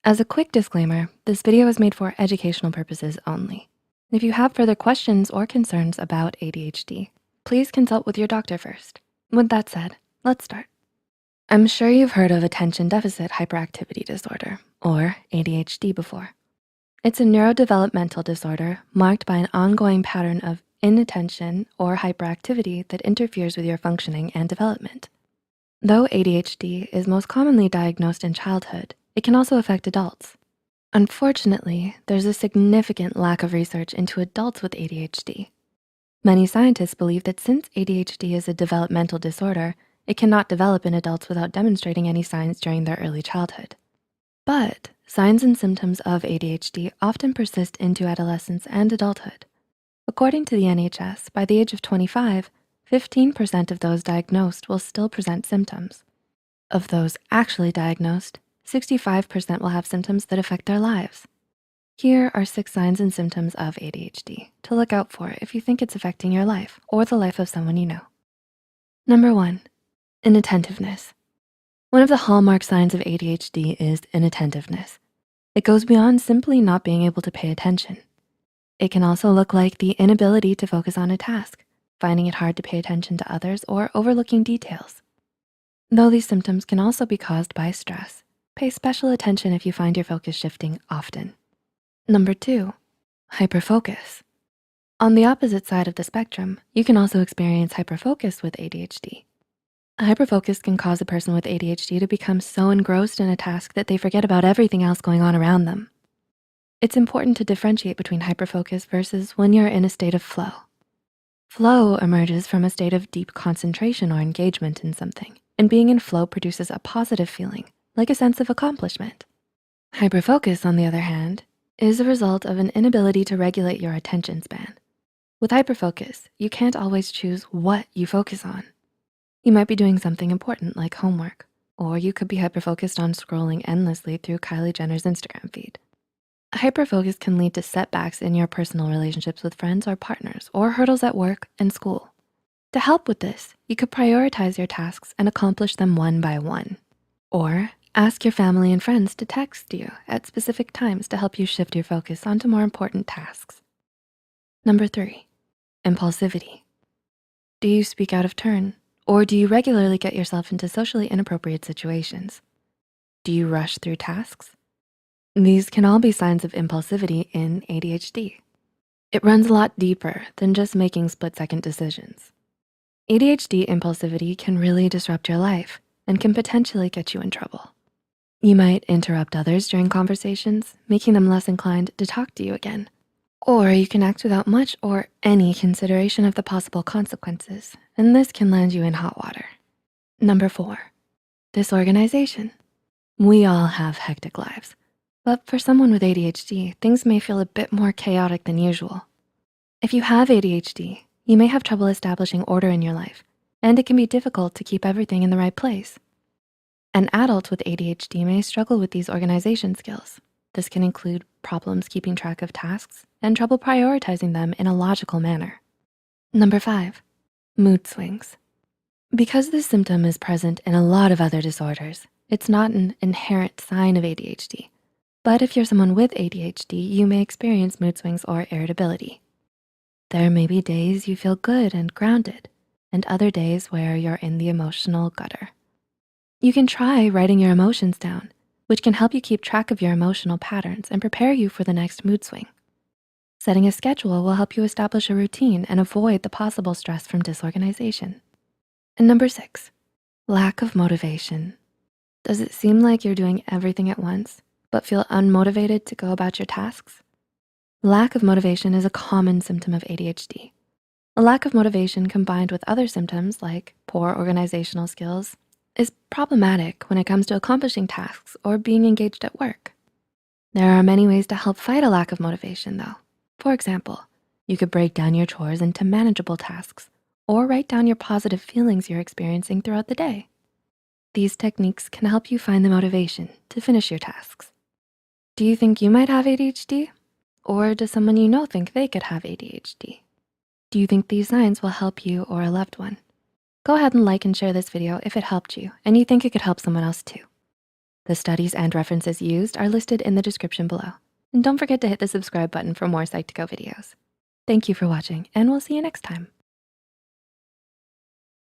As a quick disclaimer, this video is made for educational purposes only. If you have further questions or concerns about ADHD, please consult with your doctor first. With that said, let's start. I'm sure you've heard of attention deficit hyperactivity disorder, or ADHD before. It's a neurodevelopmental disorder marked by an ongoing pattern of inattention or hyperactivity that interferes with your functioning and development. Though ADHD is most commonly diagnosed in childhood, it can also affect adults. Unfortunately, there's a significant lack of research into adults with ADHD. Many scientists believe that since ADHD is a developmental disorder, it cannot develop in adults without demonstrating any signs during their early childhood. But signs and symptoms of ADHD often persist into adolescence and adulthood. According to the NHS, by the age of 25, 15% of those diagnosed will still present symptoms. Of those actually diagnosed, 65% will have symptoms that affect their lives. Here are 6 signs and symptoms of ADHD to look out for if you think it's affecting your life or the life of someone you know. Number 1, inattentiveness. One of the hallmark signs of ADHD is inattentiveness. It goes beyond simply not being able to pay attention. It can also look like the inability to focus on a task, finding it hard to pay attention to others, or overlooking details. Though these symptoms can also be caused by stress, pay special attention if you find your focus shifting often. Number 2, hyperfocus. On the opposite side of the spectrum, you can also experience hyperfocus with ADHD. Hyperfocus can cause a person with ADHD to become so engrossed in a task that they forget about everything else going on around them. It's important to differentiate between hyperfocus versus when you're in a state of flow. Flow emerges from a state of deep concentration or engagement in something, and being in flow produces a positive feeling, like a sense of accomplishment. Hyperfocus, on the other hand, is a result of an inability to regulate your attention span. With hyperfocus, you can't always choose what you focus on. You might be doing something important like homework, or you could be hyperfocused on scrolling endlessly through Kylie Jenner's Instagram feed. Hyperfocus can lead to setbacks in your personal relationships with friends or partners, or hurdles at work and school. To help with this, you could prioritize your tasks and accomplish them one by one. Or ask your family and friends to text you at specific times to help you shift your focus onto more important tasks. Number 3, impulsivity. Do you speak out of turn? Or do you regularly get yourself into socially inappropriate situations? Do you rush through tasks? These can all be signs of impulsivity in ADHD. It runs a lot deeper than just making split-second decisions. ADHD impulsivity can really disrupt your life and can potentially get you in trouble. You might interrupt others during conversations, making them less inclined to talk to you again. Or you can act without much or any consideration of the possible consequences, and this can land you in hot water. Number 4, disorganization. We all have hectic lives, but for someone with ADHD, things may feel a bit more chaotic than usual. If you have ADHD, you may have trouble establishing order in your life, and it can be difficult to keep everything in the right place. An adult with ADHD may struggle with these organization skills. This can include problems keeping track of tasks and trouble prioritizing them in a logical manner. Number 5, mood swings. Because this symptom is present in a lot of other disorders, it's not an inherent sign of ADHD. But if you're someone with ADHD, you may experience mood swings or irritability. There may be days you feel good and grounded, and other days where you're in the emotional gutter. You can try writing your emotions down, which can help you keep track of your emotional patterns and prepare you for the next mood swing. Setting a schedule will help you establish a routine and avoid the possible stress from disorganization. And number 6, lack of motivation. Does it seem like you're doing everything at once, but feel unmotivated to go about your tasks? Lack of motivation is a common symptom of ADHD. A lack of motivation combined with other symptoms like poor organizational skills is problematic when it comes to accomplishing tasks or being engaged at work. There are many ways to help fight a lack of motivation though. For example, you could break down your chores into manageable tasks or write down your positive feelings you're experiencing throughout the day. These techniques can help you find the motivation to finish your tasks. Do you think you might have ADHD? Or does someone you know think they could have ADHD? Do you think these signs will help you or a loved one? Go ahead and like and share this video if it helped you and you think it could help someone else too. The studies and references used are listed in the description below. And don't forget to hit the subscribe button for more Psych2Go videos. Thank you for watching, and we'll see you next time.